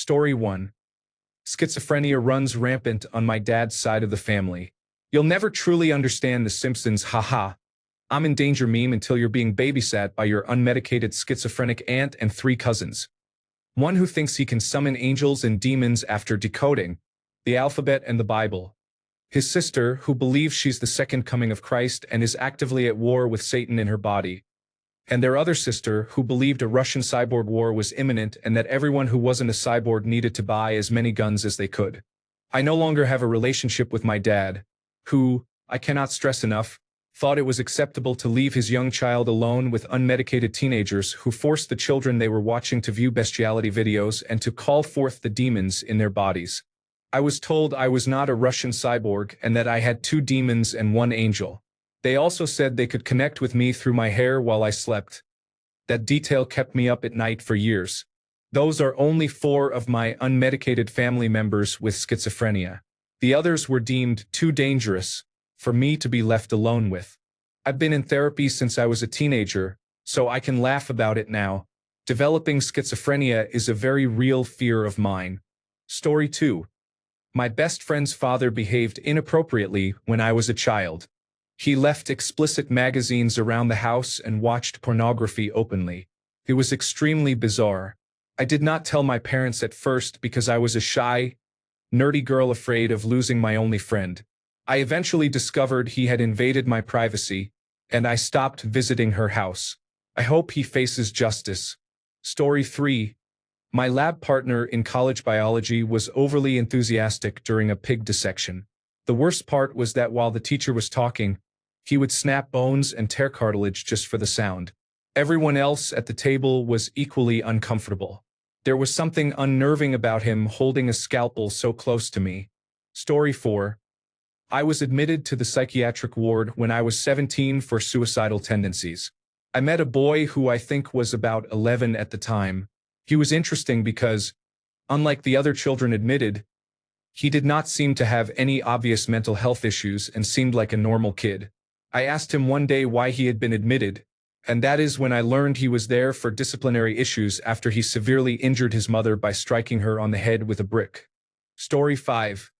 Story 1. Schizophrenia runs rampant on my dad's side of the family. You'll never truly understand The Simpsons haha. I'm in danger meme until you're being babysat by your unmedicated schizophrenic aunt and 3 cousins. One who thinks he can summon angels and demons after decoding the alphabet and the Bible. His sister, who believes she's the second coming of Christ and is actively at war with Satan in her body. And their other sister, who believed a Russian cyborg war was imminent and that everyone who wasn't a cyborg needed to buy as many guns as they could. I no longer have a relationship with my dad, who, I cannot stress enough, thought it was acceptable to leave his young child alone with unmedicated teenagers who forced the children they were watching to view bestiality videos and to call forth the demons in their bodies. I was told I was not a Russian cyborg and that I had 2 demons and 1 angel. They also said they could connect with me through my hair while I slept. That detail kept me up at night for years. Those are only 4 of my unmedicated family members with schizophrenia. The others were deemed too dangerous for me to be left alone with. I've been in therapy since I was a teenager, so I can laugh about it now. Developing schizophrenia is a very real fear of mine. Story 2. My best friend's father behaved inappropriately when I was a child. He left explicit magazines around the house and watched pornography openly. It was extremely bizarre. I did not tell my parents at first because I was a shy, nerdy girl afraid of losing my only friend. I eventually discovered he had invaded my privacy, and I stopped visiting her house. I hope he faces justice. Story 3. My lab partner in college biology was overly enthusiastic during a pig dissection. The worst part was that while the teacher was talking, he would snap bones and tear cartilage just for the sound. Everyone else at the table was equally uncomfortable. There was something unnerving about him holding a scalpel so close to me. Story 4. I was admitted to the psychiatric ward when I was 17 for suicidal tendencies. I met a boy who I think was about 11 at the time. He was interesting because, unlike the other children admitted, he did not seem to have any obvious mental health issues and seemed like a normal kid. I asked him one day why he had been admitted, and that is when I learned he was there for disciplinary issues after he severely injured his mother by striking her on the head with a brick. Story 5.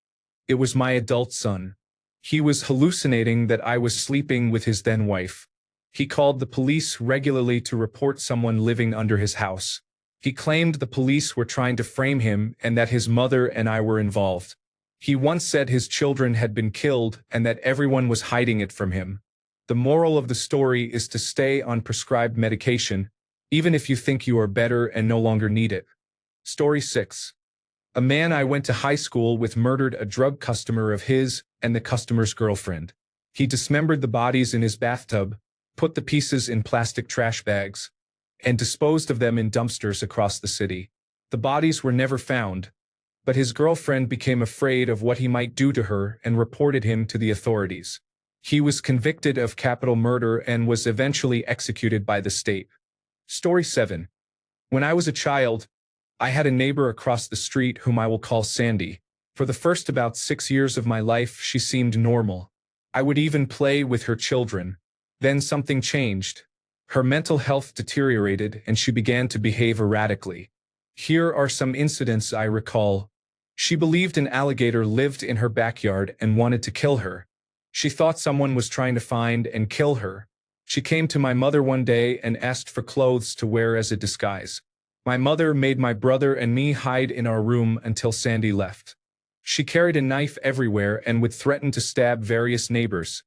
It was my adult son. He was hallucinating that I was sleeping with his then wife. He called the police regularly to report someone living under his house. He claimed the police were trying to frame him and that his mother and I were involved. He once said his children had been killed and that everyone was hiding it from him. The moral of the story is to stay on prescribed medication, even if you think you are better and no longer need it. Story 6. A man I went to high school with murdered a drug customer of his and the customer's girlfriend. He dismembered the bodies in his bathtub, put the pieces in plastic trash bags, and disposed of them in dumpsters across the city. The bodies were never found, but his girlfriend became afraid of what he might do to her and reported him to the authorities. He was convicted of capital murder and was eventually executed by the state. Story 7. When I was a child, I had a neighbor across the street whom I will call Sandy. For the first about 6 years of my life, she seemed normal. I would even play with her children. Then something changed. Her mental health deteriorated and she began to behave erratically. Here are some incidents I recall. She believed an alligator lived in her backyard and wanted to kill her. She thought someone was trying to find and kill her. She came to my mother one day and asked for clothes to wear as a disguise. My mother made my brother and me hide in our room until Sandy left. She carried a knife everywhere and would threaten to stab various neighbors,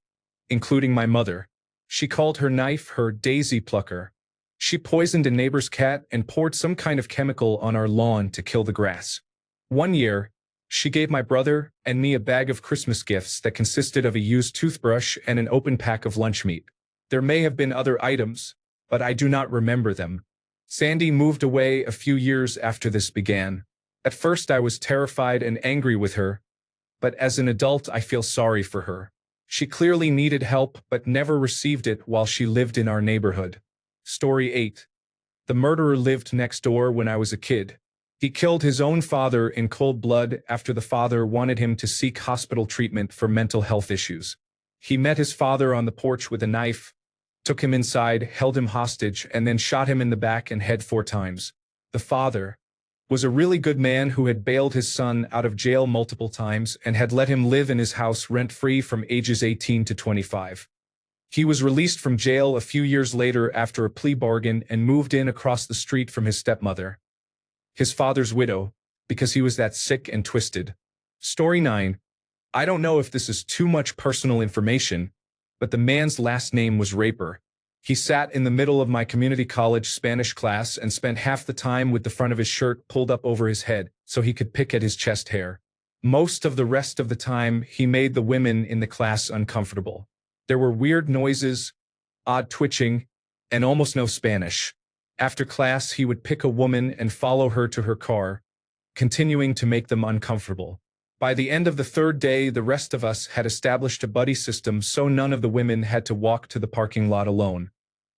including my mother. She called her knife her daisy plucker. She poisoned a neighbor's cat and poured some kind of chemical on our lawn to kill the grass. One year, she gave my brother and me a bag of Christmas gifts that consisted of a used toothbrush and an open pack of lunch meat. There may have been other items, but I do not remember them. Sandy moved away a few years after this began. At first I was terrified and angry with her, but as an adult I feel sorry for her. She clearly needed help but never received it while she lived in our neighborhood. Story 8. The murderer lived next door when I was a kid. He killed his own father in cold blood after the father wanted him to seek hospital treatment for mental health issues. He met his father on the porch with a knife, took him inside, held him hostage, and then shot him in the back and head 4 times. The father, was a really good man who had bailed his son out of jail multiple times and had let him live in his house rent-free from ages 18 to 25. He was released from jail a few years later after a plea bargain and moved in across the street from his stepmother, his father's widow, because he was that sick and twisted. Story 9. I don't know if this is too much personal information, but the man's last name was Raper. He sat in the middle of my community college Spanish class and spent half the time with the front of his shirt pulled up over his head so he could pick at his chest hair. Most of the rest of the time, he made the women in the class uncomfortable. There were weird noises, odd twitching, and almost no Spanish. After class, he would pick a woman and follow her to her car, continuing to make them uncomfortable. By the end of the third day, the rest of us had established a buddy system so none of the women had to walk to the parking lot alone.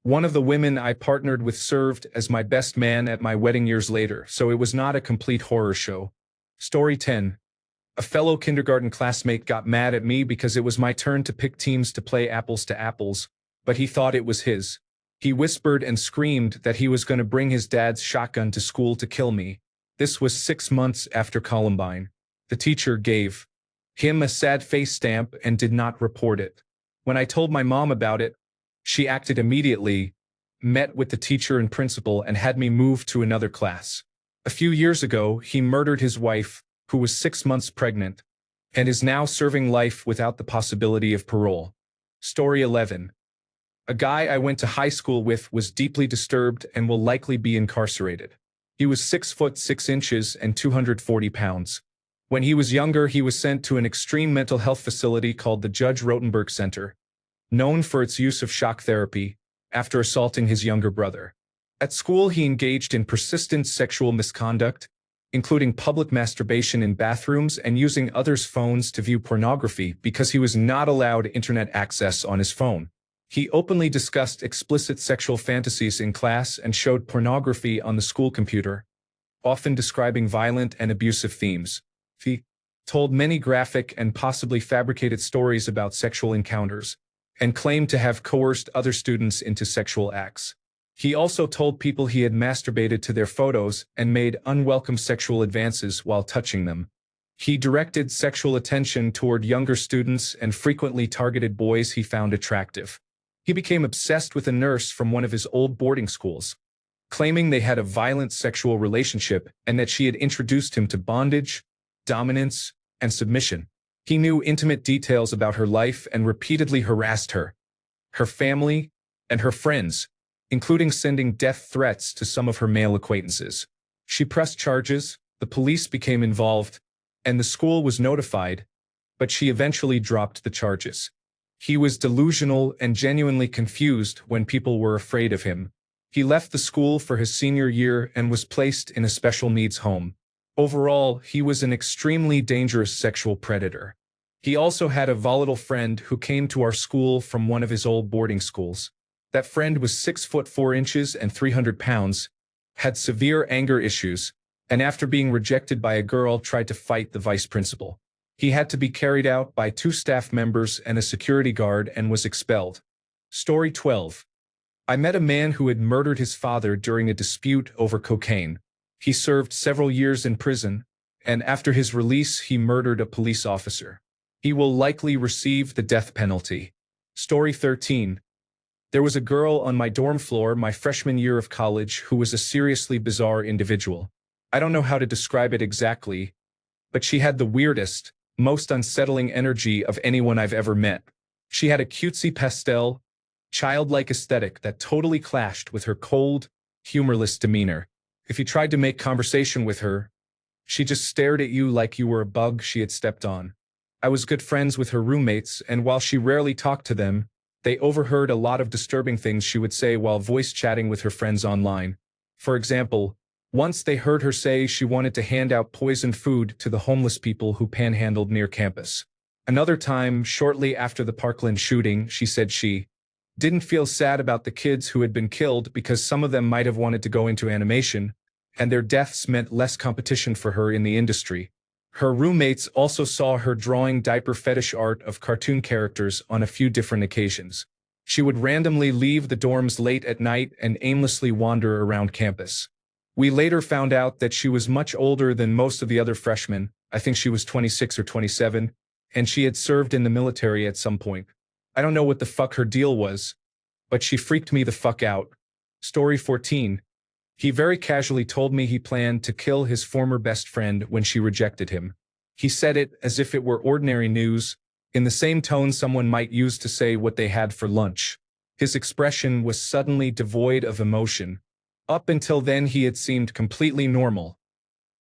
One of the women I partnered with served as my best man at my wedding years later, so it was not a complete horror show. Story 10. A fellow kindergarten classmate got mad at me because it was my turn to pick teams to play apples to apples, but he thought it was his. He whispered and screamed that he was going to bring his dad's shotgun to school to kill me. This was 6 months after Columbine. The teacher gave him a sad face stamp and did not report it. When I told my mom about it, she acted immediately, met with the teacher and principal, and had me moved to another class. A few years ago, he murdered his wife, who was 6 months pregnant, and is now serving life without the possibility of parole. Story 11. A guy I went to high school with was deeply disturbed and will likely be incarcerated. He was 6 foot 6 inches and 240 pounds. When he was younger, he was sent to an extreme mental health facility called the Judge Rotenberg Center, known for its use of shock therapy, after assaulting his younger brother. At school, he engaged in persistent sexual misconduct, including public masturbation in bathrooms and using others' phones to view pornography because he was not allowed internet access on his phone. He openly discussed explicit sexual fantasies in class and showed pornography on the school computer, often describing violent and abusive themes. He told many graphic and possibly fabricated stories about sexual encounters, and claimed to have coerced other students into sexual acts. He also told people he had masturbated to their photos and made unwelcome sexual advances while touching them. He directed sexual attention toward younger students and frequently targeted boys he found attractive. He became obsessed with a nurse from one of his old boarding schools, claiming they had a violent sexual relationship and that she had introduced him to bondage, dominance, and submission. He knew intimate details about her life and repeatedly harassed her, her family, and her friends, including sending death threats to some of her male acquaintances. She pressed charges, the police became involved, and the school was notified, but she eventually dropped the charges. He was delusional and genuinely confused when people were afraid of him. He left the school for his senior year and was placed in a special needs home. Overall, he was an extremely dangerous sexual predator. He also had a volatile friend who came to our school from one of his old boarding schools. That friend was 6 foot 4 inches and 300 pounds, had severe anger issues, and after being rejected by a girl tried to fight the vice principal. He had to be carried out by 2 staff members and a security guard and was expelled. Story 12. I met a man who had murdered his father during a dispute over cocaine. He served several years in prison, and after his release he murdered a police officer. He will likely receive the death penalty. Story 13. There was a girl on my dorm floor my freshman year of college who was a seriously bizarre individual. I don't know how to describe it exactly, but she had the weirdest, most unsettling energy of anyone I've ever met. She had a cutesy pastel, childlike aesthetic that totally clashed with her cold, humorless demeanor. If you tried to make conversation with her, she just stared at you like you were a bug she had stepped on. I was good friends with her roommates, and while she rarely talked to them, they overheard a lot of disturbing things she would say while voice chatting with her friends online. For example, once they heard her say she wanted to hand out poisoned food to the homeless people who panhandled near campus. Another time, shortly after the Parkland shooting, she said she didn't feel sad about the kids who had been killed because some of them might have wanted to go into animation, and their deaths meant less competition for her in the industry. Her roommates also saw her drawing diaper fetish art of cartoon characters on a few different occasions. She would randomly leave the dorms late at night and aimlessly wander around campus. We later found out that she was much older than most of the other freshmen. I think she was 26 or 27, and she had served in the military at some point. I don't know what the fuck her deal was, but she freaked me the fuck out. Story 14. He very casually told me he planned to kill his former best friend when she rejected him. He said it as if it were ordinary news, in the same tone someone might use to say what they had for lunch. His expression was suddenly devoid of emotion. Up until then he had seemed completely normal.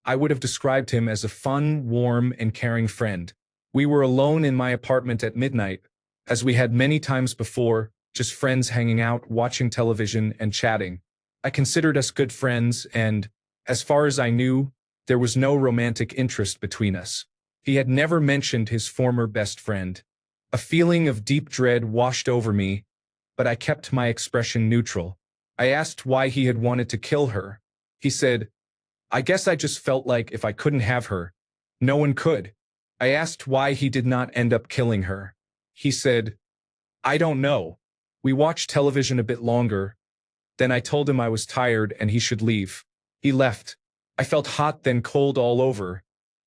I would have described him as a fun, warm, and caring friend. We were alone in my apartment at midnight, as we had many times before, just friends hanging out, watching television, and chatting. I considered us good friends, and, as far as I knew, there was no romantic interest between us. He had never mentioned his former best friend. A feeling of deep dread washed over me, but I kept my expression neutral. I asked why he had wanted to kill her. He said, "I guess I just felt like if I couldn't have her, no one could." I asked why he did not end up killing her. He said, "I don't know. We watched television a bit longer. Then I told him I was tired and he should leave. He left. I felt hot then cold all over,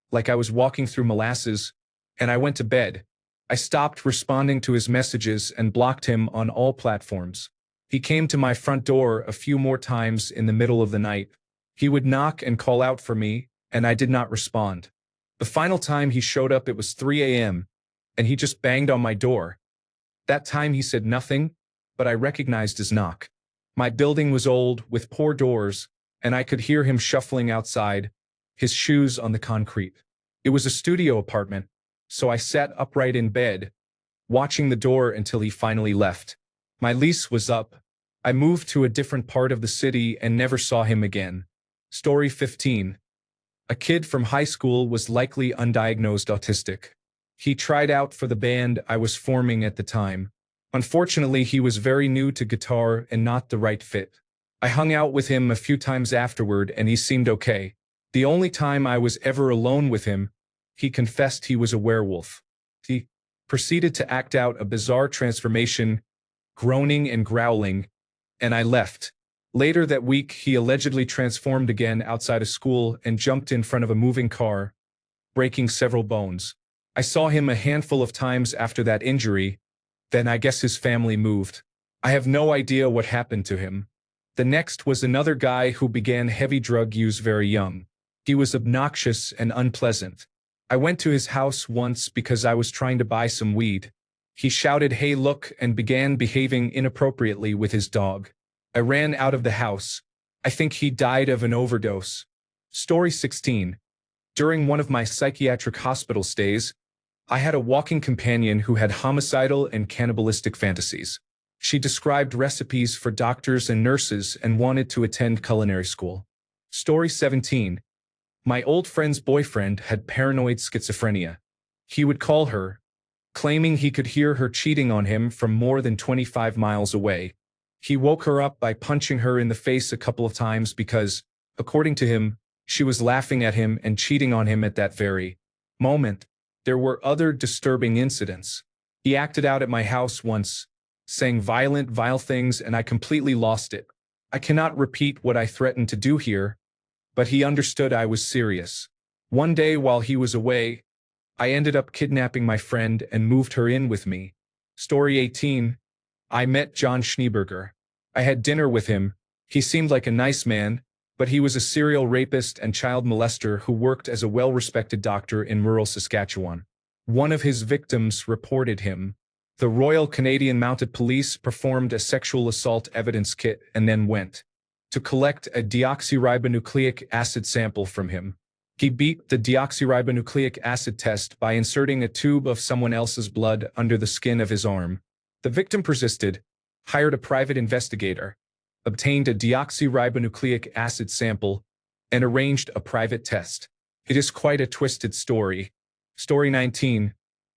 like I was walking through molasses, and I went to bed. I stopped responding to his messages and blocked him on all platforms. He came to my front door a few more times in the middle of the night. He would knock and call out for me, and I did not respond. The final time he showed up it was 3 a.m., and he just banged on my door. That time he said nothing, but I recognized his knock. My building was old, with poor doors, and I could hear him shuffling outside, his shoes on the concrete. It was a studio apartment, so I sat upright in bed, watching the door until he finally left. My lease was up. I moved to a different part of the city and never saw him again. Story 15. A kid from high school was likely undiagnosed autistic. He tried out for the band I was forming at the time. Unfortunately, he was very new to guitar and not the right fit. I hung out with him a few times afterward and he seemed okay. The only time I was ever alone with him, he confessed he was a werewolf. He proceeded to act out a bizarre transformation, groaning and growling, and I left. Later that week, he allegedly transformed again outside of school and jumped in front of a moving car, breaking several bones. I saw him a handful of times after that injury, then I guess his family moved. I have no idea what happened to him. The next was another guy who began heavy drug use very young. He was obnoxious and unpleasant. I went to his house once because I was trying to buy some weed. He shouted, "Hey, look," and began behaving inappropriately with his dog. I ran out of the house. I think he died of an overdose. Story 16. During one of my psychiatric hospital stays, I had a walking companion who had homicidal and cannibalistic fantasies. She described recipes for doctors and nurses and wanted to attend culinary school. Story 17. My old friend's boyfriend had paranoid schizophrenia. He would call her, claiming he could hear her cheating on him from more than 25 miles away. He woke her up by punching her in the face a couple of times because, according to him, she was laughing at him and cheating on him at that very moment. There were other disturbing incidents. He acted out at my house once, saying violent, vile things, and I completely lost it. I cannot repeat what I threatened to do here, but he understood I was serious. One day while he was away, I ended up kidnapping my friend and moved her in with me. Story 18. I met John Schneeberger. I had dinner with him. He seemed like a nice man, but he was a serial rapist and child molester who worked as a well-respected doctor in rural Saskatchewan. One of his victims reported him. The Royal Canadian Mounted Police performed a sexual assault evidence kit and then went to collect a deoxyribonucleic acid sample from him. He beat the deoxyribonucleic acid test by inserting a tube of someone else's blood under the skin of his arm. The victim persisted, hired a private investigator, obtained a deoxyribonucleic acid sample, and arranged a private test. It is quite a twisted story. Story 19.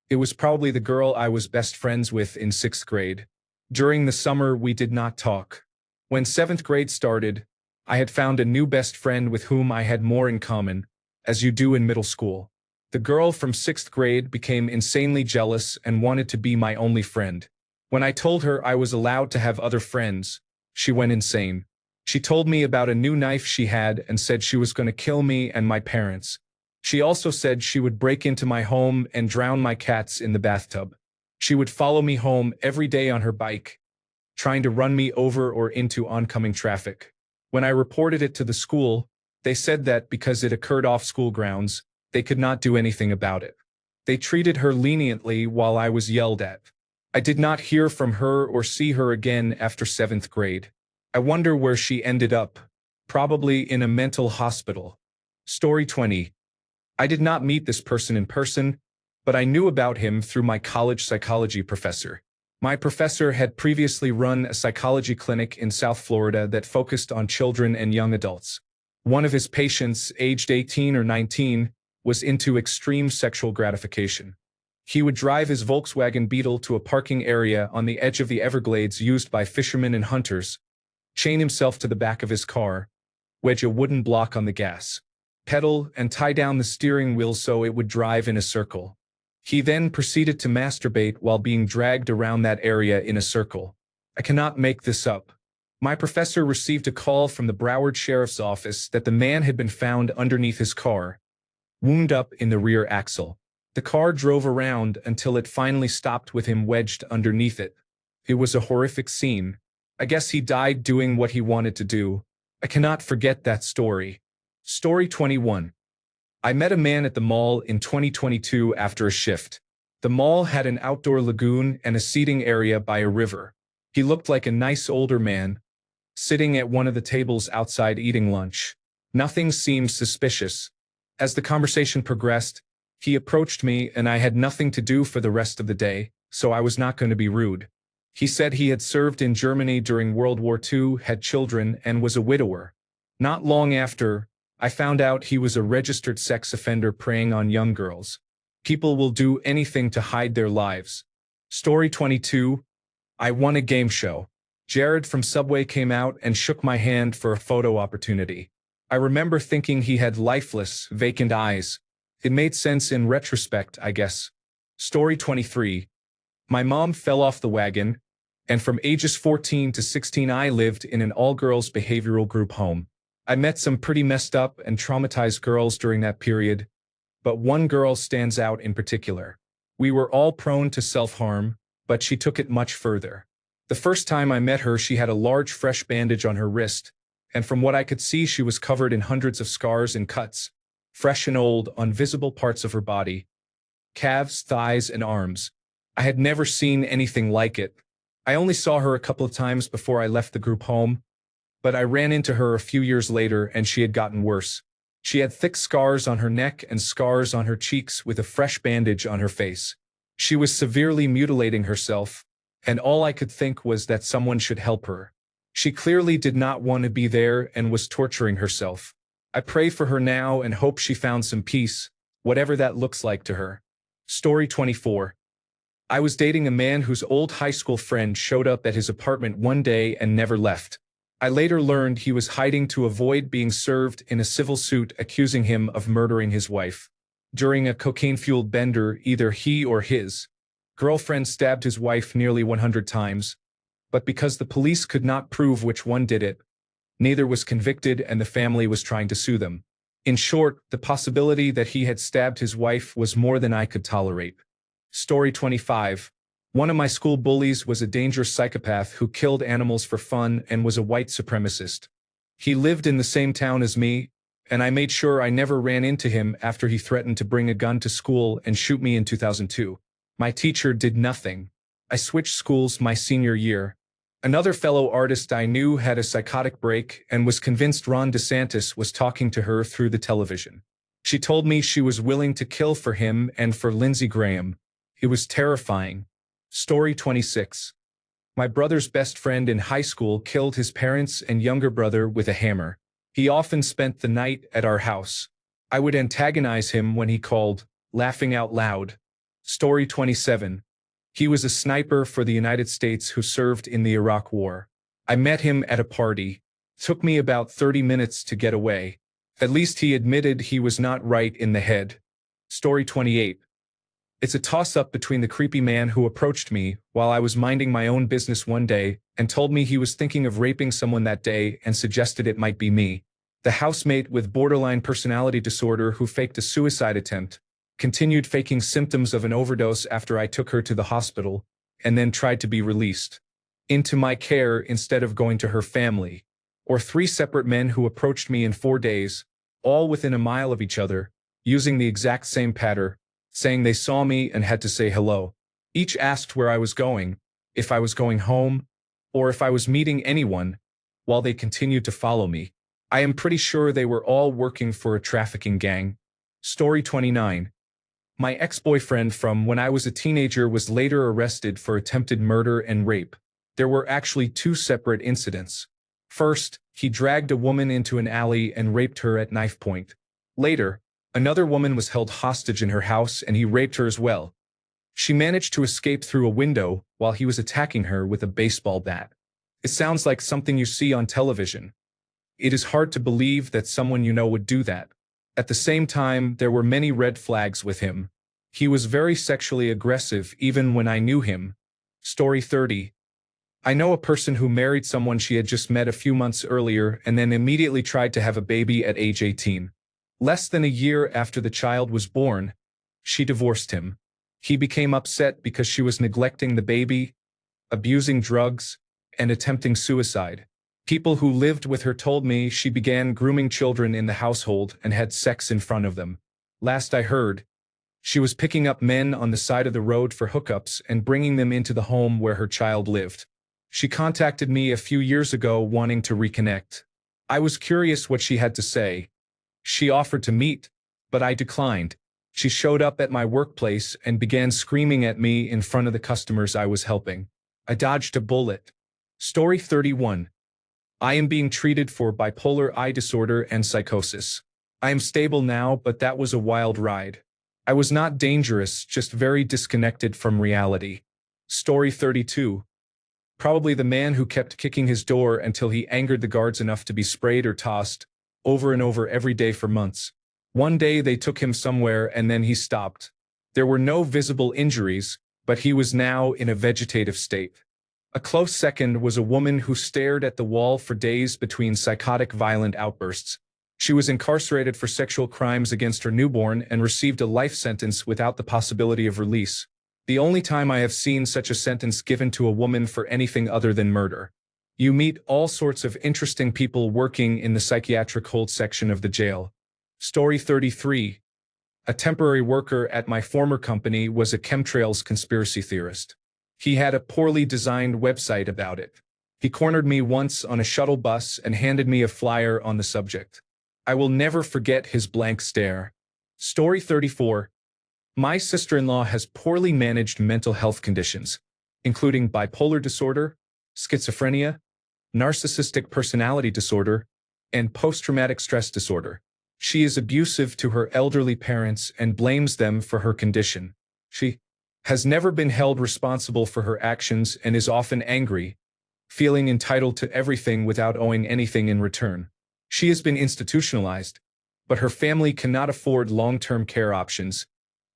It was probably the girl I was best friends with in 6th grade. During the summer, we did not talk. When 7th grade started, I had found a new best friend with whom I had more in common, as you do in middle school. The girl from 6th grade became insanely jealous and wanted to be my only friend. When I told her I was allowed to have other friends, she went insane. She told me about a new knife she had and said she was going to kill me and my parents. She also said she would break into my home and drown my cats in the bathtub. She would follow me home every day on her bike, trying to run me over or into oncoming traffic. When I reported it to the school, they said that because it occurred off school grounds, they could not do anything about it. They treated her leniently while I was yelled at. I did not hear from her or see her again after 7th grade. I wonder where she ended up. Probably in a mental hospital. Story 20. I did not meet this person in person, but I knew about him through my college psychology professor. My professor had previously run a psychology clinic in South Florida that focused on children and young adults. One of his patients, aged 18 or 19, was into extreme sexual gratification. He would drive his Volkswagen Beetle to a parking area on the edge of the Everglades used by fishermen and hunters, chain himself to the back of his car, wedge a wooden block on the gas pedal, and tie down the steering wheel so it would drive in a circle. He then proceeded to masturbate while being dragged around that area in a circle. I cannot make this up. My professor received a call from the Broward Sheriff's Office that the man had been found underneath his car, wound up in the rear axle. The car drove around until it finally stopped with him wedged underneath it. It was a horrific scene. I guess he died doing what he wanted to do. I cannot forget that story. Story 21. I met a man at the mall in 2022 after a shift. The mall had an outdoor lagoon and a seating area by a river. He looked like a nice older man, sitting at one of the tables outside eating lunch. Nothing seemed suspicious. As the conversation progressed, he approached me and I had nothing to do for the rest of the day, so I was not going to be rude. He said he had served in Germany during World War II, had children, and was a widower. Not long after, I found out he was a registered sex offender preying on young girls. People will do anything to hide their lives. Story 22. I won a game show. Jared from Subway came out and shook my hand for a photo opportunity. I remember thinking he had lifeless, vacant eyes. It made sense in retrospect, I guess. Story 23. My mom fell off the wagon, and from ages 14 to 16 I lived in an all-girls behavioral group home. I met some pretty messed up and traumatized girls during that period, but one girl stands out in particular. We were all prone to self-harm, but she took it much further. The first time I met her, she had a large fresh bandage on her wrist, and from what I could see, she was covered in hundreds of scars and cuts, fresh and old, on visible parts of her body, calves, thighs, and arms. I had never seen anything like it. I only saw her a couple of times before I left the group home, but I ran into her a few years later and she had gotten worse. She had thick scars on her neck and scars on her cheeks with a fresh bandage on her face. She was severely mutilating herself, and all I could think was that someone should help her. She clearly did not want to be there and was torturing herself. I pray for her now and hope she found some peace, whatever that looks like to her. Story 24. I was dating a man whose old high school friend showed up at his apartment one day and never left. I later learned he was hiding to avoid being served in a civil suit accusing him of murdering his wife. During a cocaine-fueled bender, either he or his girlfriend stabbed his wife nearly 100 times, but because the police could not prove which one did it, neither was convicted and the family was trying to sue them. In short, the possibility that he had stabbed his wife was more than I could tolerate. Story 25. One of my school bullies was a dangerous psychopath who killed animals for fun and was a white supremacist. He lived in the same town as me, and I made sure I never ran into him after he threatened to bring a gun to school and shoot me in 2002. My teacher did nothing. I switched schools my senior year. Another fellow artist I knew had a psychotic break and was convinced Ron DeSantis was talking to her through the television. She told me she was willing to kill for him and for Lindsey Graham. It was terrifying. Story 26. My brother's best friend in high school killed his parents and younger brother with a hammer. He often spent the night at our house. I would antagonize him when he called, laughing out loud. Story 27. He was a sniper for the United States who served in the Iraq War. I met him at a party. Took me about 30 minutes to get away. At least he admitted he was not right in the head. Story 28. It's a toss-up between the creepy man who approached me while I was minding my own business one day and told me he was thinking of raping someone that day and suggested it might be me. The housemate with borderline personality disorder who faked a suicide attempt, continued faking symptoms of an overdose after I took her to the hospital, and then tried to be released into my care instead of going to her family. Or 3 separate men who approached me in 4 days, all within a mile of each other, using the exact same pattern, saying they saw me and had to say hello. Each asked where I was going, if I was going home, or if I was meeting anyone, while they continued to follow me. I am pretty sure they were all working for a trafficking gang. Story 29. My ex-boyfriend from when I was a teenager was later arrested for attempted murder and rape. There were actually 2 separate incidents. First, he dragged a woman into an alley and raped her at knife point. Later, another woman was held hostage in her house and he raped her as well. She managed to escape through a window while he was attacking her with a baseball bat. It sounds like something you see on television. It is hard to believe that someone you know would do that. At the same time, there were many red flags with him. He was very sexually aggressive even when I knew him. Story 30. I know a person who married someone she had just met a few months earlier and then immediately tried to have a baby at age 18. Less than a year after the child was born, she divorced him. He became upset because she was neglecting the baby, abusing drugs, and attempting suicide. People who lived with her told me she began grooming children in the household and had sex in front of them. Last I heard, she was picking up men on the side of the road for hookups and bringing them into the home where her child lived. She contacted me a few years ago wanting to reconnect. I was curious what she had to say. She offered to meet, but I declined. She showed up at my workplace and began screaming at me in front of the customers I was helping. I dodged a bullet. Story 31. I am being treated for bipolar I disorder and psychosis. I am stable now, but that was a wild ride. I was not dangerous, just very disconnected from reality. Story 32. Probably the man who kept kicking his door until he angered the guards enough to be sprayed or tossed, over and over every day for months. One day they took him somewhere and then he stopped. There were no visible injuries, but he was now in a vegetative state. A close second was a woman who stared at the wall for days between psychotic violent outbursts. She was incarcerated for sexual crimes against her newborn and received a life sentence without the possibility of release. The only time I have seen such a sentence given to a woman for anything other than murder. You meet all sorts of interesting people working in the psychiatric hold section of the jail. Story 33. A temporary worker at my former company was a chemtrails conspiracy theorist. He had a poorly designed website about it. He cornered me once on a shuttle bus and handed me a flyer on the subject. I will never forget his blank stare. Story 34. My sister-in-law has poorly managed mental health conditions, including bipolar disorder, schizophrenia, narcissistic personality disorder, and post-traumatic stress disorder. She is abusive to her elderly parents and blames them for her condition. She has never been held responsible for her actions and is often angry, feeling entitled to everything without owing anything in return. She has been institutionalized, but her family cannot afford long-term care options,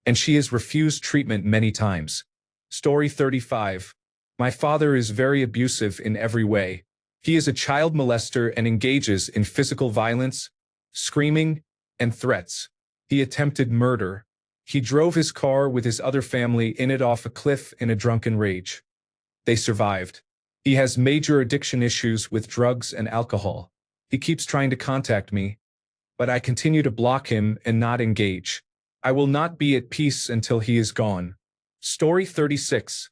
and she has refused treatment many times. Story 35. My father is very abusive in every way. He is a child molester and engages in physical violence, screaming, and threats. He attempted murder. He drove his car with his other family in it off a cliff in a drunken rage. They survived. He has major addiction issues with drugs and alcohol. He keeps trying to contact me, but I continue to block him and not engage. I will not be at peace until he is gone. Story 36.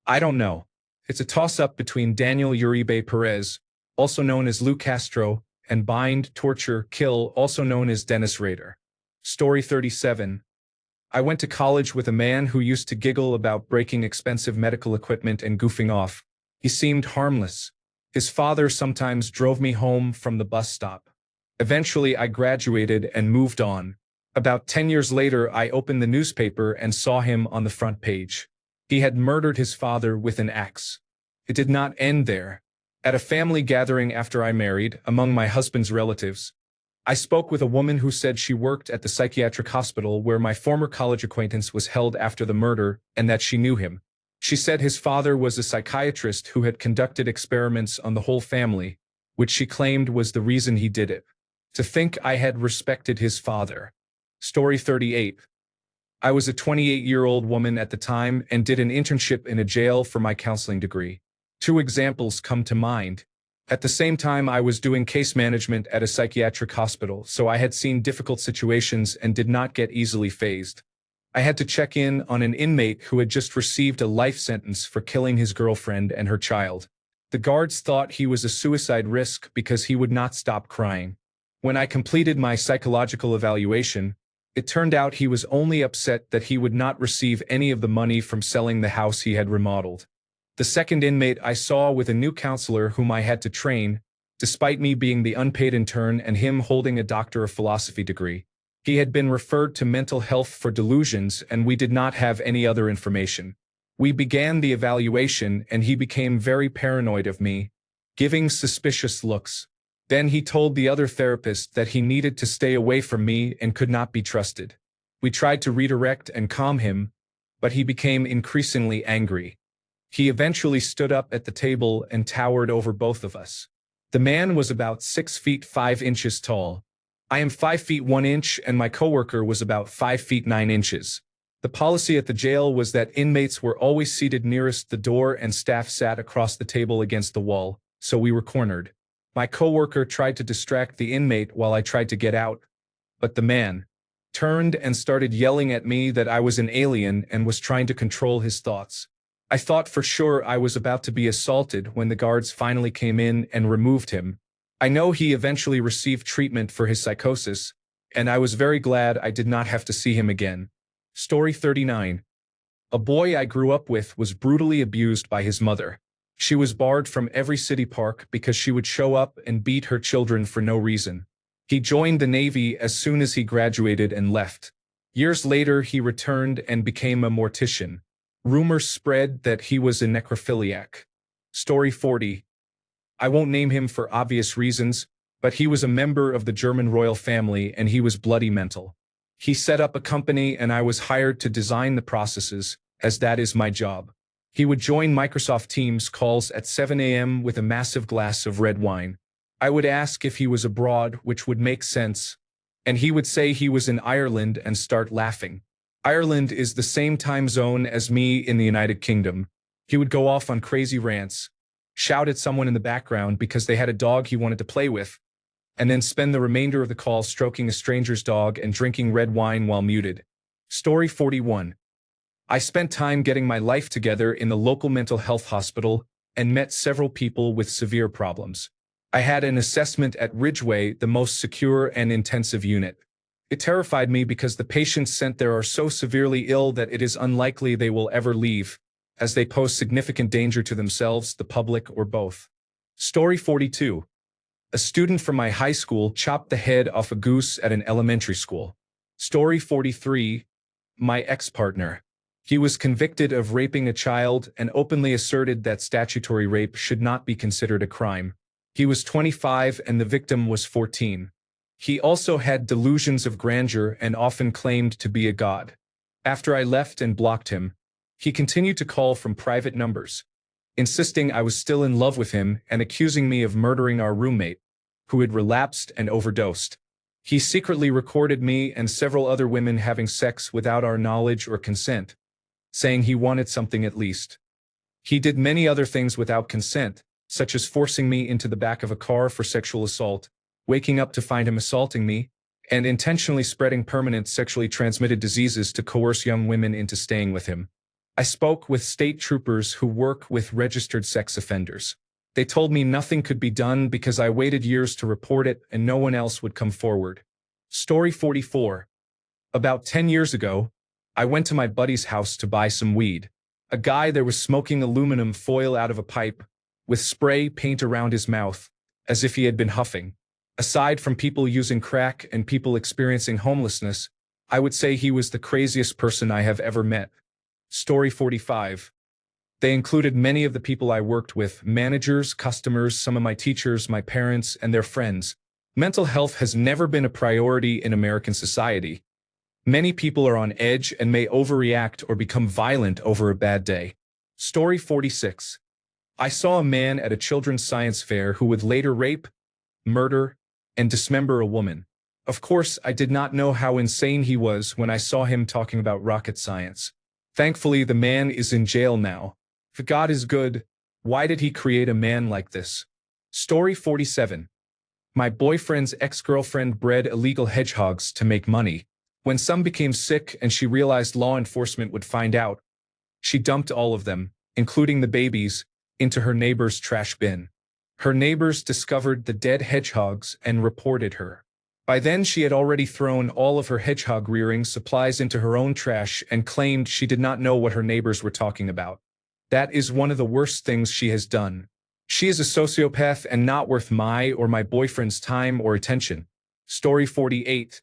I don't know. It's a toss-up between Daniel Uribe Perez, also known as Lou Castro, and Bind, Torture, Kill, also known as Dennis Rader. Story 37. I went to college with a man who used to giggle about breaking expensive medical equipment and goofing off. He seemed harmless. His father sometimes drove me home from the bus stop. Eventually, I graduated and moved on. About 10 years later, I opened the newspaper and saw him on the front page. He had murdered his father with an axe. It did not end there. At a family gathering after I married, among my husband's relatives, I spoke with a woman who said she worked at the psychiatric hospital where my former college acquaintance was held after the murder and that she knew him. She said his father was a psychiatrist who had conducted experiments on the whole family, which she claimed was the reason he did it. To think I had respected his father. Story 38. I was a 28-year-old woman at the time and did an internship in a jail for my counseling degree. Two examples come to mind. At the same time, I was doing case management at a psychiatric hospital, so I had seen difficult situations and did not get easily fazed. I had to check in on an inmate who had just received a life sentence for killing his girlfriend and her child. The guards thought he was a suicide risk because he would not stop crying. When I completed my psychological evaluation, it turned out he was only upset that he would not receive any of the money from selling the house he had remodeled. The second inmate I saw with a new counselor whom I had to train, despite me being the unpaid intern and him holding a Doctor of Philosophy degree. He had been referred to mental health for delusions and we did not have any other information. We began the evaluation and he became very paranoid of me, giving suspicious looks. Then he told the other therapist that he needed to stay away from me and could not be trusted. We tried to redirect and calm him, but he became increasingly angry. He eventually stood up at the table and towered over both of us. The man was about 6 feet 5 inches tall. I am 5 feet 1 inch and my coworker was about 5 feet 9 inches. The policy at the jail was that inmates were always seated nearest the door and staff sat across the table against the wall, so we were cornered. My coworker tried to distract the inmate while I tried to get out, but the man turned and started yelling at me that I was an alien and was trying to control his thoughts. I thought for sure I was about to be assaulted when the guards finally came in and removed him. I know he eventually received treatment for his psychosis, and I was very glad I did not have to see him again. Story 39. A boy I grew up with was brutally abused by his mother. She was barred from every city park because she would show up and beat her children for no reason. He joined the Navy as soon as he graduated and left. Years later, he returned and became a mortician. Rumors spread that he was a necrophiliac. Story 40. I won't name him for obvious reasons, but he was a member of the German royal family and he was bloody mental. He set up a company and I was hired to design the processes, as that is my job. He would join Microsoft Teams calls at 7 a.m. with a massive glass of red wine. I would ask if he was abroad, which would make sense, and he would say he was in Ireland and start laughing. Ireland is the same time zone as me in the United Kingdom. He would go off on crazy rants, shout at someone in the background because they had a dog he wanted to play with, and then spend the remainder of the call stroking a stranger's dog and drinking red wine while muted. Story 41. I spent time getting my life together in the local mental health hospital and met several people with severe problems. I had an assessment at Ridgeway, the most secure and intensive unit. It terrified me because the patients sent there are so severely ill that it is unlikely they will ever leave, as they pose significant danger to themselves, the public, or both. Story 42. A student from my high school chopped the head off a goose at an elementary school. Story 43. My ex-partner. He was convicted of raping a child and openly asserted that statutory rape should not be considered a crime. He was 25 and the victim was 14. He also had delusions of grandeur and often claimed to be a god. After I left and blocked him, he continued to call from private numbers, insisting I was still in love with him and accusing me of murdering our roommate, who had relapsed and overdosed. He secretly recorded me and several other women having sex without our knowledge or consent, saying he wanted something at least. He did many other things without consent, such as forcing me into the back of a car for sexual assault, waking up to find him assaulting me, and intentionally spreading permanent sexually transmitted diseases to coerce young women into staying with him. I spoke with state troopers who work with registered sex offenders. They told me nothing could be done because I waited years to report it and no one else would come forward. Story 44. About 10 years ago, I went to my buddy's house to buy some weed. A guy there was smoking aluminum foil out of a pipe, with spray paint around his mouth, as if he had been huffing. Aside from people using crack and people experiencing homelessness, I would say he was the craziest person I have ever met. Story 45. They included many of the people I worked with, managers, customers, some of my teachers, my parents, and their friends. Mental health has never been a priority in American society. Many people are on edge and may overreact or become violent over a bad day. Story 46. I saw a man at a children's science fair who would later rape, murder, and dismember a woman. Of course, I did not know how insane he was when I saw him talking about rocket science. Thankfully, the man is in jail now. If God is good, why did he create a man like this? Story 47. My boyfriend's ex-girlfriend bred illegal hedgehogs to make money. When some became sick and she realized law enforcement would find out, she dumped all of them, including the babies, into her neighbor's trash bin. Her neighbors discovered the dead hedgehogs and reported her. By then, she had already thrown all of her hedgehog rearing supplies into her own trash and claimed she did not know what her neighbors were talking about. That is one of the worst things she has done. She is a sociopath and not worth my or my boyfriend's time or attention. Story 48.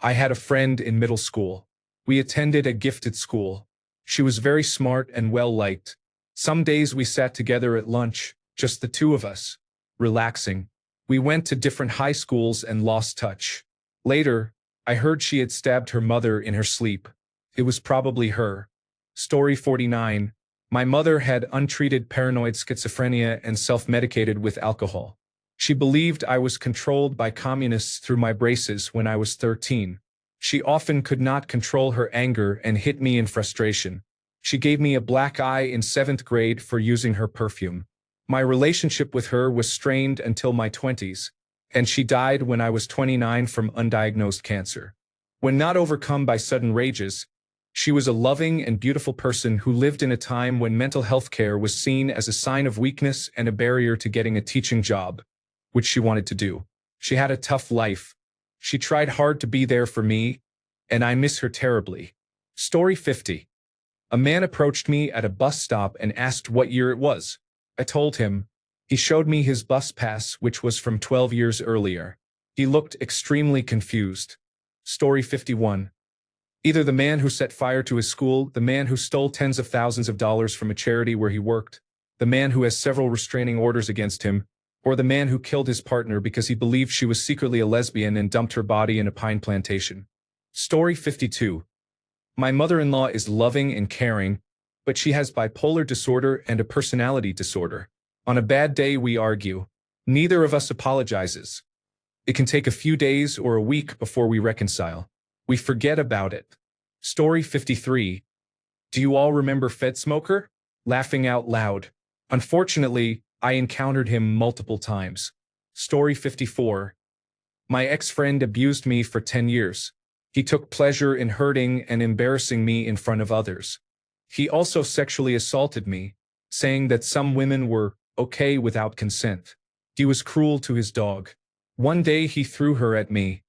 I had a friend in middle school. We attended a gifted school. She was very smart and well-liked. Some days we sat together at lunch, just the two of us, relaxing. We went to different high schools and lost touch. Later, I heard she had stabbed her mother in her sleep. It was probably her. Story 49. My mother had untreated paranoid schizophrenia and self-medicated with alcohol. She believed I was controlled by communists through my braces when I was 13. She often could not control her anger and hit me in frustration. She gave me a black eye in 7th grade for using her perfume. My relationship with her was strained until my 20s, and she died when I was 29 from undiagnosed cancer. When not overcome by sudden rages, she was a loving and beautiful person who lived in a time when mental health care was seen as a sign of weakness and a barrier to getting a teaching job, which she wanted to do. She had a tough life. She tried hard to be there for me, and I miss her terribly. Story 50. A man approached me at a bus stop and asked what year it was. I told him. He showed me his bus pass, which was from 12 years earlier. He looked extremely confused. Story 51. Either the man who set fire to his school, the man who stole tens of thousands of dollars from a charity where he worked, the man who has several restraining orders against him, or the man who killed his partner because he believed she was secretly a lesbian and dumped her body in a pine plantation. Story 52. My mother-in-law is loving and caring, but she has bipolar disorder and a personality disorder. On a bad day, we argue. Neither of us apologizes. It can take a few days or a week before we reconcile. We forget about it. Story 53. Do you all remember Fed Smoker? Laughing out loud. Unfortunately, I encountered him multiple times. Story 54. My ex-friend abused me for 10 years. He took pleasure in hurting and embarrassing me in front of others. He also sexually assaulted me, saying that some women were okay without consent. He was cruel to his dog. One day he threw her at me.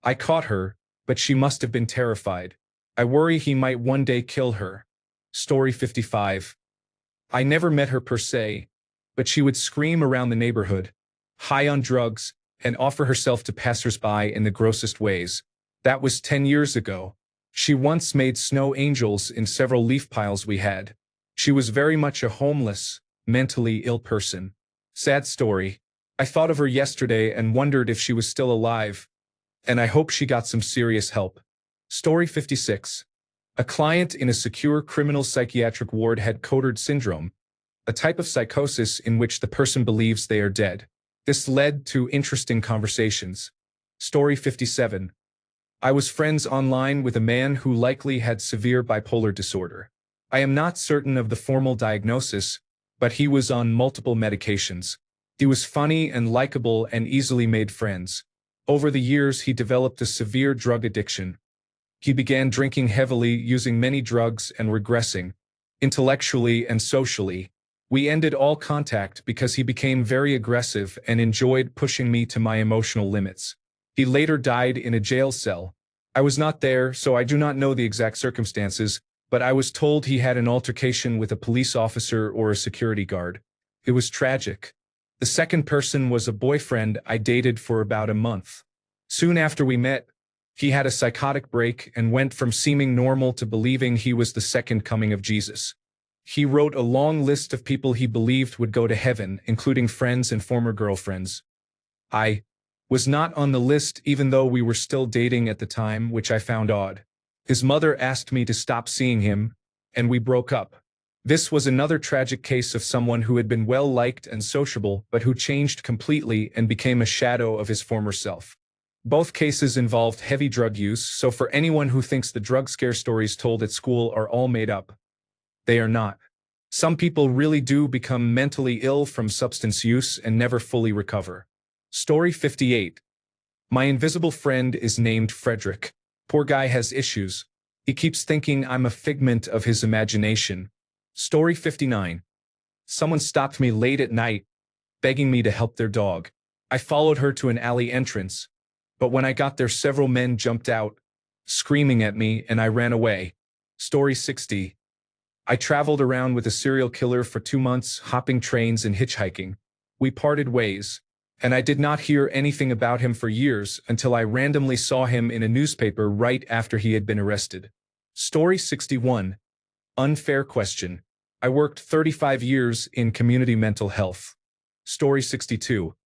I caught her, but she must have been terrified. I worry he might one day kill her. Story 55. I never met her per se, but she would scream around the neighborhood, high on drugs, and offer herself to passersby in the grossest ways. That was 10 years ago. She once made snow angels in several leaf piles we had. She was very much a homeless, mentally ill person. Sad story. I thought of her yesterday and wondered if she was still alive, and I hope she got some serious help. Story 56. A client in a secure criminal psychiatric ward had Cotard syndrome, a type of psychosis in which the person believes they are dead. This led to interesting conversations. Story 57. I was friends online with a man who likely had severe bipolar disorder. I am not certain of the formal diagnosis, but he was on multiple medications. He was funny and likable and easily made friends. Over the years, he developed a severe drug addiction. He began drinking heavily, using many drugs, and regressing, intellectually and socially. We ended all contact because he became very aggressive and enjoyed pushing me to my emotional limits. He later died in a jail cell. I was not there, so I do not know the exact circumstances, but I was told he had an altercation with a police officer or a security guard. It was tragic. The second person was a boyfriend I dated for about a month. Soon after we met, he had a psychotic break and went from seeming normal to believing he was the second coming of Jesus. He wrote a long list of people he believed would go to heaven, including friends and former girlfriends. I was not on the list even though we were still dating at the time, which I found odd. His mother asked me to stop seeing him, and we broke up. This was another tragic case of someone who had been well-liked and sociable but who changed completely and became a shadow of his former self. Both cases involved heavy drug use, so for anyone who thinks the drug scare stories told at school are all made up, they are not. Some people really do become mentally ill from substance use and never fully recover. Story 58. My invisible friend is named Frederick. Poor guy has issues. He keeps thinking I'm a figment of his imagination. Story 59. Someone stopped me late at night, begging me to help their dog. I followed her to an alley entrance, but when I got there several men jumped out, screaming at me, and I ran away. Story 60. I traveled around with a serial killer for 2 months, hopping trains and hitchhiking. We parted ways, and I did not hear anything about him for years until I randomly saw him in a newspaper right after he had been arrested. Story 61. Unfair question. I worked 35 years in community mental health. Story 62.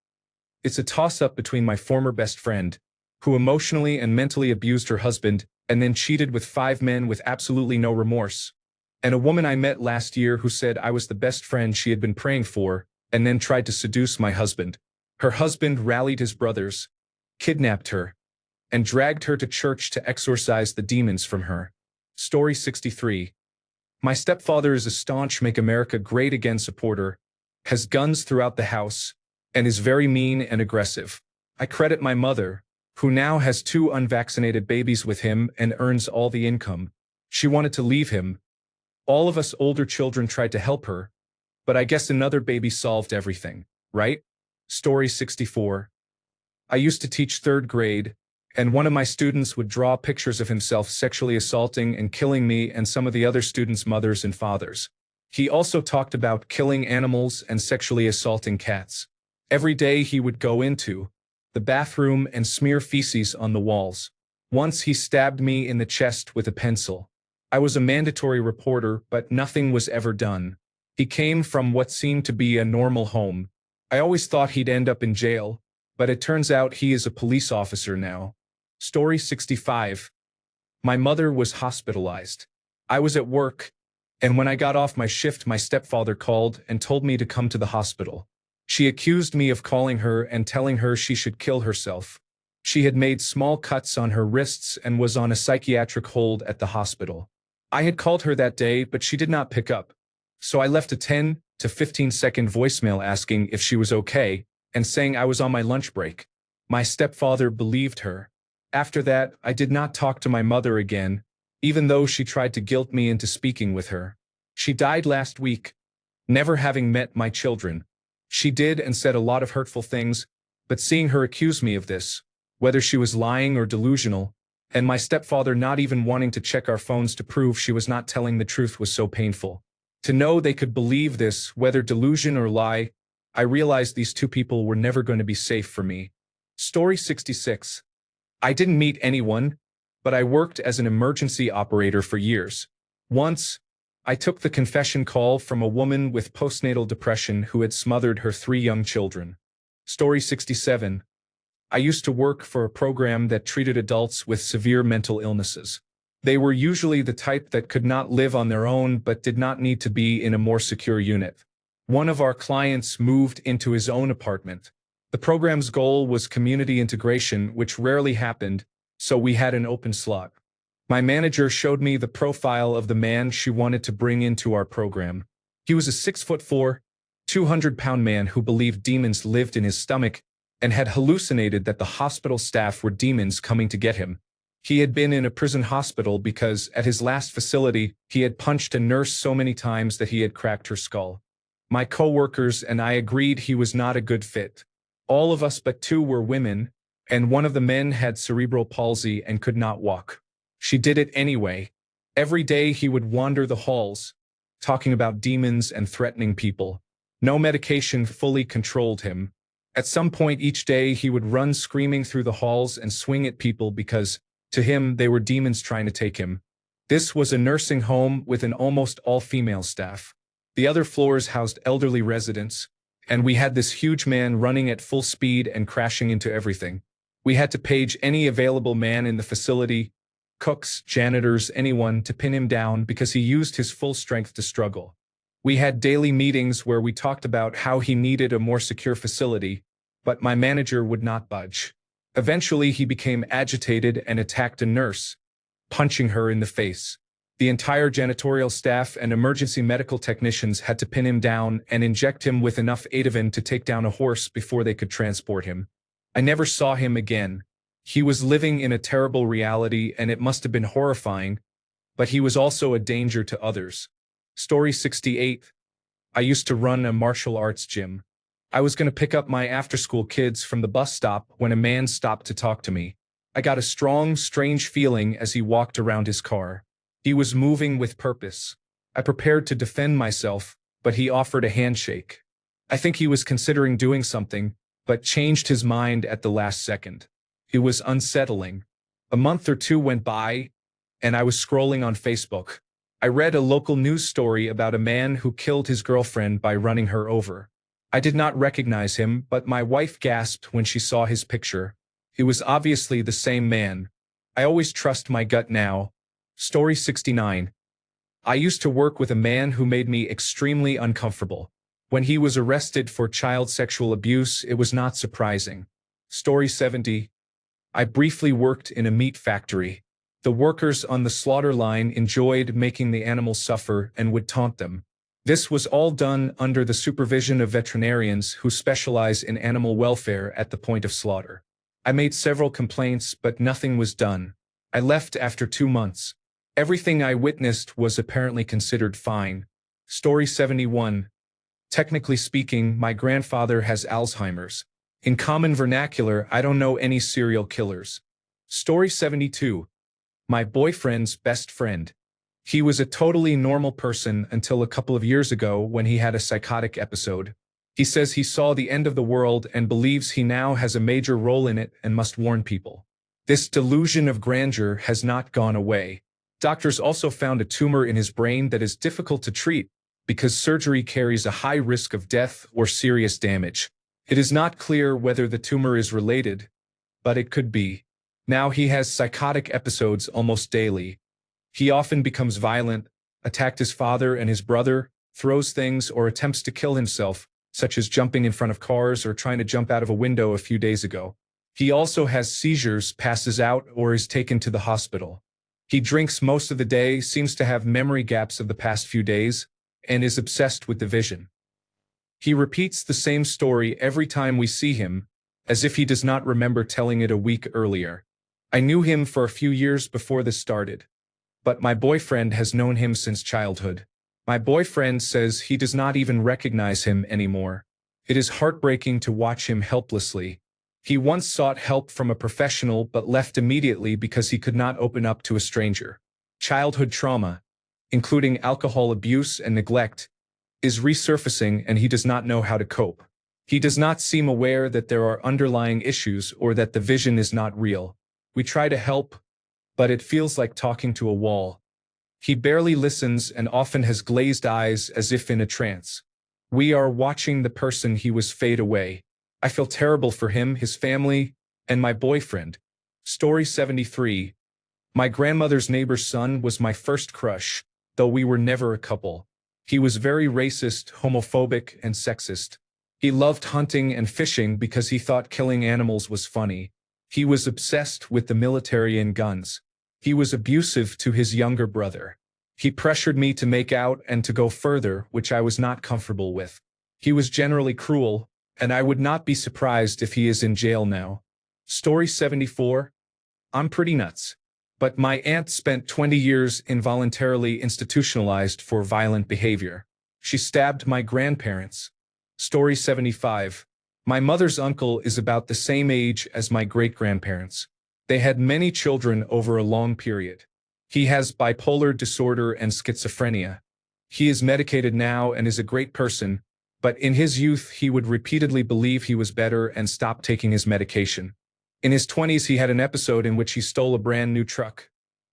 It's a toss-up between my former best friend, who emotionally and mentally abused her husband and then cheated with 5 men with absolutely no remorse, and a woman I met last year who said I was the best friend she had been praying for and then tried to seduce my husband. Her husband rallied his brothers, kidnapped her, and dragged her to church to exorcise the demons from her. Story 63. My stepfather is a staunch Make America Great Again supporter, has guns throughout the house, and is very mean and aggressive. I credit my mother, who now has 2 unvaccinated babies with him and earns all the income. She wanted to leave him. All of us older children tried to help her, but I guess another baby solved everything, right? Story 64. I used to teach 3rd grade, and one of my students would draw pictures of himself sexually assaulting and killing me and some of the other students' mothers and fathers. He also talked about killing animals and sexually assaulting cats. Every day he would go into the bathroom and smear feces on the walls. Once he stabbed me in the chest with a pencil. I was a mandatory reporter, but nothing was ever done. He came from what seemed to be a normal home. I always thought he'd end up in jail, but it turns out he is a police officer now. Story 65. My mother was hospitalized. I was at work, and when I got off my shift, my stepfather called and told me to come to the hospital. She accused me of calling her and telling her she should kill herself. She had made small cuts on her wrists and was on a psychiatric hold at the hospital. I had called her that day, but she did not pick up. So I left a 10 to 15-second voicemail asking if she was okay and saying I was on my lunch break. My stepfather believed her. After that, I did not talk to my mother again, even though she tried to guilt me into speaking with her. She died last week, never having met my children. She did and said a lot of hurtful things, but seeing her accuse me of this, whether she was lying or delusional, and my stepfather not even wanting to check our phones to prove she was not telling the truth was so painful. To know they could believe this, whether delusion or lie, I realized these 2 people were never going to be safe for me. Story 66. I didn't meet anyone, but I worked as an emergency operator for years. Once, I took the confession call from a woman with postnatal depression who had smothered her 3 young children. Story 67. I used to work for a program that treated adults with severe mental illnesses. They were usually the type that could not live on their own but did not need to be in a more secure unit. One of our clients moved into his own apartment. The program's goal was community integration, which rarely happened, so we had an open slot. My manager showed me the profile of the man she wanted to bring into our program. He was a 6'4", 200-pound man who believed demons lived in his stomach and had hallucinated that the hospital staff were demons coming to get him. He had been in a prison hospital because, at his last facility, he had punched a nurse so many times that he had cracked her skull. My coworkers and I agreed he was not a good fit. All of us but 2 were women, and one of the men had cerebral palsy and could not walk. She did it anyway. Every day he would wander the halls, talking about demons and threatening people. No medication fully controlled him. At some point each day he would run screaming through the halls and swing at people because, to him, they were demons trying to take him. This was a nursing home with an almost all-female staff. The other floors housed elderly residents. and we had this huge man running at full speed and crashing into everything. We had to page any available man in the facility, cooks, janitors, anyone, to pin him down because he used his full strength to struggle. We had daily meetings where we talked about how he needed a more secure facility, but my manager would not budge. Eventually, he became agitated and attacked a nurse, punching her in the face. The entire janitorial staff and emergency medical technicians had to pin him down and inject him with enough Ativan to take down a horse before they could transport him. I never saw him again. He was living in a terrible reality, and it must have been horrifying, but he was also a danger to others. Story 68. I used to run a martial arts gym. I was going to pick up my after-school kids from the bus stop when a man stopped to talk to me. I got a strong, strange feeling as he walked around his car. He was moving with purpose. I prepared to defend myself, but he offered a handshake. I think he was considering doing something, but changed his mind at the last second. It was unsettling. A month or two went by, and I was scrolling on Facebook. I read a local news story about a man who killed his girlfriend by running her over. I did not recognize him, but my wife gasped when she saw his picture. It was obviously the same man. I always trust my gut now. Story 69. I used to work with a man who made me extremely uncomfortable. When he was arrested for child sexual abuse, it was not surprising. Story 70. I briefly worked in a meat factory. The workers on the slaughter line enjoyed making the animals suffer and would taunt them. This was all done under the supervision of veterinarians who specialize in animal welfare at the point of slaughter. I made several complaints, but nothing was done. I left after 2 months. Everything I witnessed was apparently considered fine. Story 71. Technically speaking, my grandfather has Alzheimer's. In common vernacular, I don't know any serial killers. Story 72. My boyfriend's best friend. He was a totally normal person until a couple of years ago when he had a psychotic episode. He says he saw the end of the world and believes he now has a major role in it and must warn people. This delusion of grandeur has not gone away. Doctors also found a tumor in his brain that is difficult to treat because surgery carries a high risk of death or serious damage. It is not clear whether the tumor is related, but it could be. Now he has psychotic episodes almost daily. He often becomes violent, attacked his father and his brother, throws things or attempts to kill himself, such as jumping in front of cars or trying to jump out of a window a few days ago. He also has seizures, passes out, or is taken to the hospital. He drinks most of the day, seems to have memory gaps of the past few days, and is obsessed with division. He repeats the same story every time we see him, as if he does not remember telling it a week earlier. I knew him for a few years before this started, but my boyfriend has known him since childhood. My boyfriend says he does not even recognize him anymore. It is heartbreaking to watch him helplessly. He once sought help from a professional but left immediately because he could not open up to a stranger. Childhood trauma, including alcohol abuse and neglect, is resurfacing and he does not know how to cope. He does not seem aware that there are underlying issues or that the vision is not real. We try to help, but it feels like talking to a wall. He barely listens and often has glazed eyes as if in a trance. We are watching the person he was fade away. I feel terrible for him, his family, and my boyfriend. Story 73. My grandmother's neighbor's son was my first crush, though we were never a couple. He was very racist, homophobic, and sexist. He loved hunting and fishing because he thought killing animals was funny. He was obsessed with the military and guns. He was abusive to his younger brother. He pressured me to make out and to go further, which I was not comfortable with. He was generally cruel, and I would not be surprised if he is in jail now. Story 74. I'm pretty nuts. But my aunt spent 20 years involuntarily institutionalized for violent behavior. She stabbed my grandparents. Story 75. My mother's uncle is about the same age as my great-grandparents. They had many children over a long period. He has bipolar disorder and schizophrenia. He is medicated now and is a great person, but in his youth he would repeatedly believe he was better and stop taking his medication. In his 20s he had an episode in which he stole a brand new truck,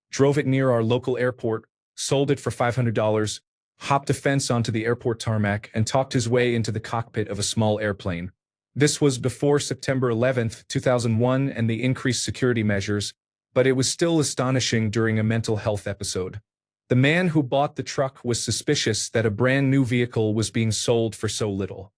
drove it near our local airport, sold it for $500, hopped a fence onto the airport tarmac, and talked his way into the cockpit of a small airplane. This was before September 11, 2001 and the increased security measures, but it was still astonishing during a mental health episode. The man who bought the truck was suspicious that a brand new vehicle was being sold for so little.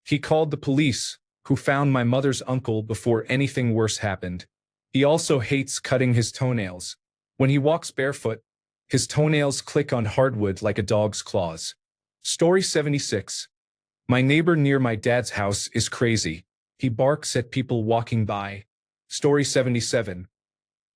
He called the police, who found my mother's uncle before anything worse happened. He also hates cutting his toenails. When he walks barefoot, his toenails click on hardwood like a dog's claws. Story 76. My neighbor near my dad's house is crazy. He barks at people walking by. Story 77.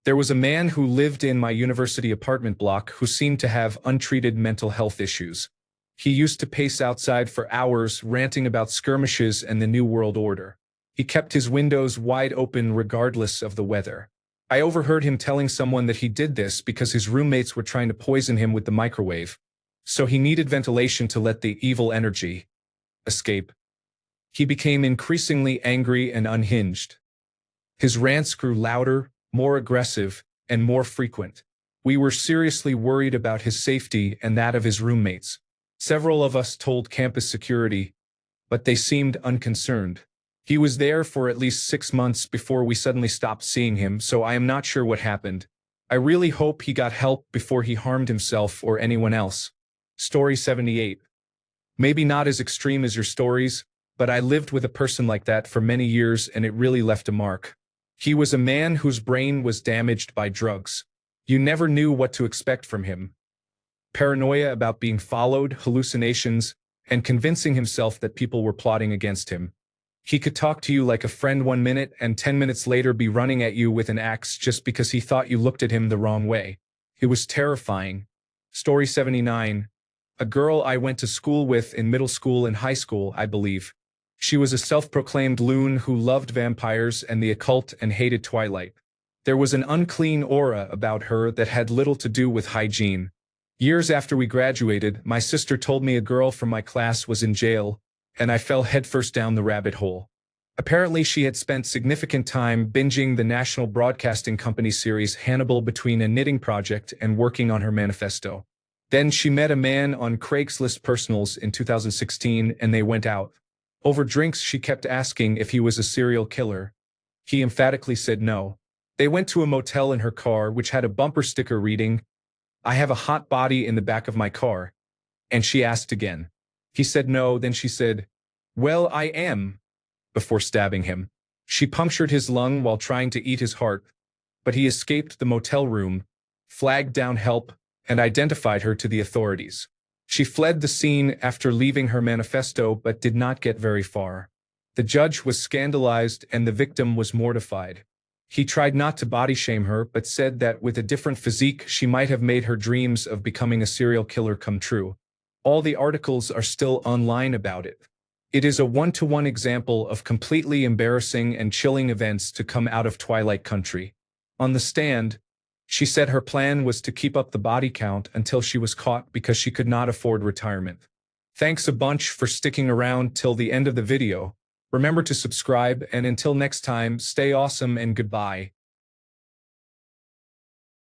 There was a man who lived in my university apartment block who seemed to have untreated mental health issues. He used to pace outside for hours, ranting about skirmishes and the New World Order. He kept his windows wide open regardless of the weather. I overheard him telling someone that he did this because his roommates were trying to poison him with the microwave. So he needed ventilation to let the evil energy escape. He became increasingly angry and unhinged. His rants grew louder, more aggressive, and more frequent. We were seriously worried about his safety and that of his roommates. Several of us told campus security, but they seemed unconcerned. He was there for at least 6 months before we suddenly stopped seeing him, so I am not sure what happened. I really hope he got help before he harmed himself or anyone else. Story 78. Maybe not as extreme as your stories, but I lived with a person like that for many years and it really left a mark. He was a man whose brain was damaged by drugs. You never knew what to expect from him. Paranoia about being followed, hallucinations, and convincing himself that people were plotting against him. He could talk to you like a friend 1 minute and 10 minutes later be running at you with an axe just because he thought you looked at him the wrong way. It was terrifying. Story 79. A girl I went to school with in middle school and high school, I believe. She was a self-proclaimed loon who loved vampires and the occult and hated Twilight. There was an unclean aura about her that had little to do with hygiene. Years after we graduated, my sister told me a girl from my class was in jail, and I fell headfirst down the rabbit hole. Apparently, she had spent significant time binging the National Broadcasting Company series Hannibal between a knitting project and working on her manifesto. Then she met a man on Craigslist Personals in 2016 and they went out. Over drinks, she kept asking if he was a serial killer. He emphatically said no. They went to a motel in her car, which had a bumper sticker reading, "I have a hot body in the back of my car." And she asked again. He said no, then she said, "Well, I am," before stabbing him. She punctured his lung while trying to eat his heart, but he escaped the motel room, flagged down help, and identified her to the authorities. She fled the scene after leaving her manifesto but did not get very far. The judge was scandalized and the victim was mortified. He tried not to body shame her but said that with a different physique she might have made her dreams of becoming a serial killer come true. All the articles are still online about it. It is a one-to-one example of completely embarrassing and chilling events to come out of Twilight Country. On the stand, she said her plan was to keep up the body count until she was caught because she could not afford retirement. Thanks a bunch for sticking around till the end of the video. Remember to subscribe, and until next time, stay awesome and goodbye.